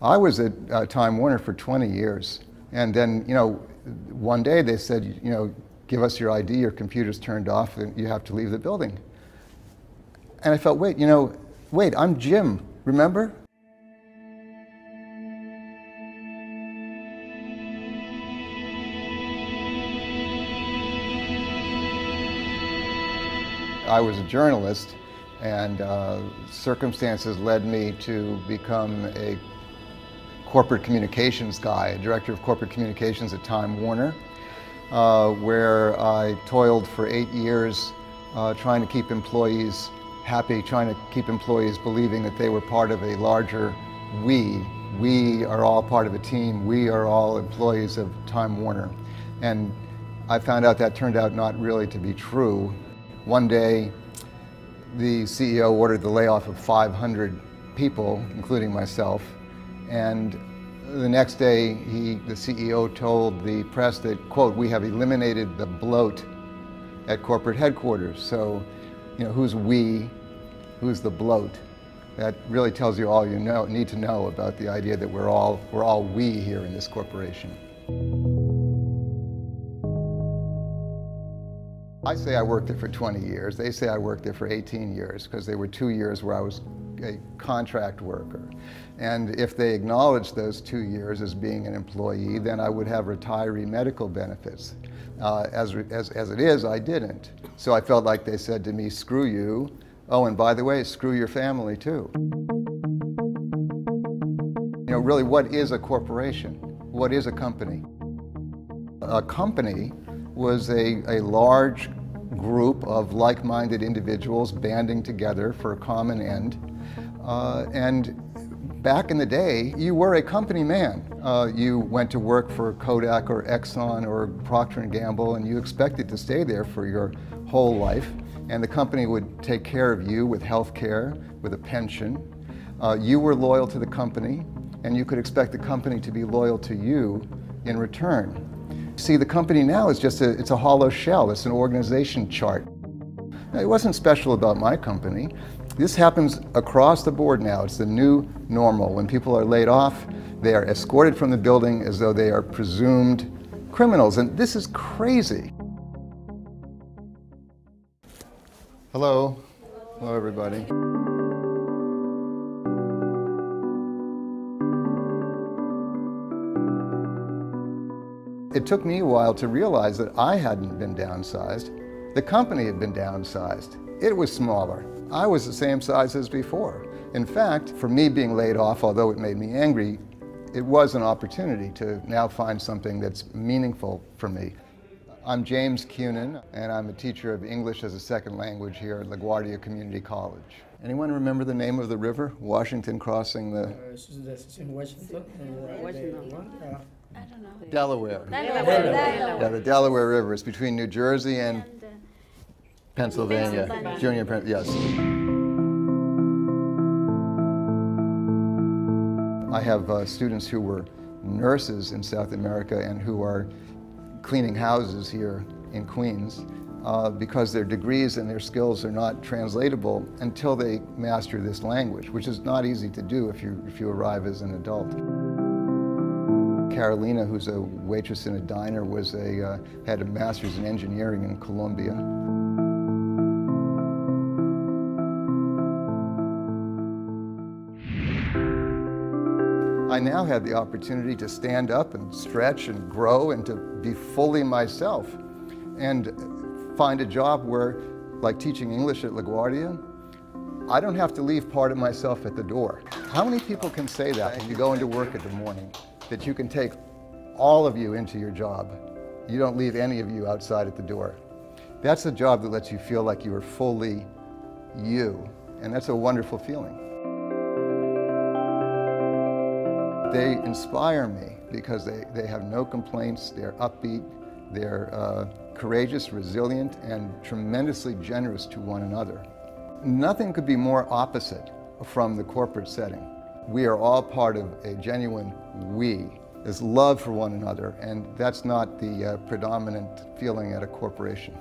I was at Time Warner for 20 years. And then, one day they said, give us your ID, your computer's turned off, and you have to leave the building. And I felt, wait, I'm Jim, remember? I was a journalist, and circumstances led me to become a corporate communications guy, a director of corporate communications at Time Warner, where I toiled for 8 years trying to keep employees happy, trying to keep employees believing that they were part of a larger we. We are all part of a team. We are all employees of Time Warner. And I found out that turned out not really to be true. One day, the CEO ordered the layoff of 500 people, including myself, and the next day, the CEO told the press that, quote, we have eliminated the bloat at corporate headquarters. So, who's we, who's the bloat? That really tells you all you need to know about the idea that we're all we here in this corporation. I say I worked there for 20 years. They say I worked there for 18 years because there were 2 years where I was a contract worker. And if they acknowledged those 2 years as being an employee, then I would have retiree medical benefits. As it is, I didn't. So I felt like they said to me, screw you. Oh, and by the way, screw your family too. Really, what is a corporation? What is a company? A company was a large group of like-minded individuals banding together for a common end. And back in the day, you were a company man. You went to work for Kodak or Exxon or Procter & Gamble, and you expected to stay there for your whole life. And the company would take care of you with health care, with a pension. You were loyal to the company, and you could expect the company to be loyal to you in return. See, the company now is just it's a hollow shell. It's an organization chart. Now, it wasn't special about my company. This happens across the board now. It's the new normal. When people are laid off, they are escorted from the building as though they are presumed criminals. And this is crazy. Hello. Hello, everybody. It took me a while to realize that I hadn't been downsized. The company had been downsized. It was smaller. I was the same size as before. In fact, for me being laid off, although it made me angry, it was an opportunity to now find something that's meaningful for me. I'm James Kunen, and I'm a teacher of English as a second language here at LaGuardia Community College. Anyone remember the name of the river? Washington crossing the... Washington. I don't know. Delaware. Delaware. Yeah, the Delaware River is between New Jersey and Pennsylvania. Yes. I have students who were nurses in South America and who are cleaning houses here in Queens because their degrees and their skills are not translatable until they master this language, which is not easy to do if you arrive as an adult. Carolina, who's a waitress in a diner, had a master's in engineering in Columbia. I now had the opportunity to stand up and stretch and grow and to be fully myself and find a job where, like teaching English at LaGuardia, I don't have to leave part of myself at the door. How many people can say that when you go into work in the morning, that you can take all of you into your job? You don't leave any of you outside at the door. That's a job that lets you feel like you are fully you, and that's a wonderful feeling. They inspire me because they have no complaints, they're upbeat, they're courageous, resilient, and tremendously generous to one another. Nothing could be more opposite from the corporate setting. We are all part of a genuine we. There's love for one another, and that's not the predominant feeling at a corporation.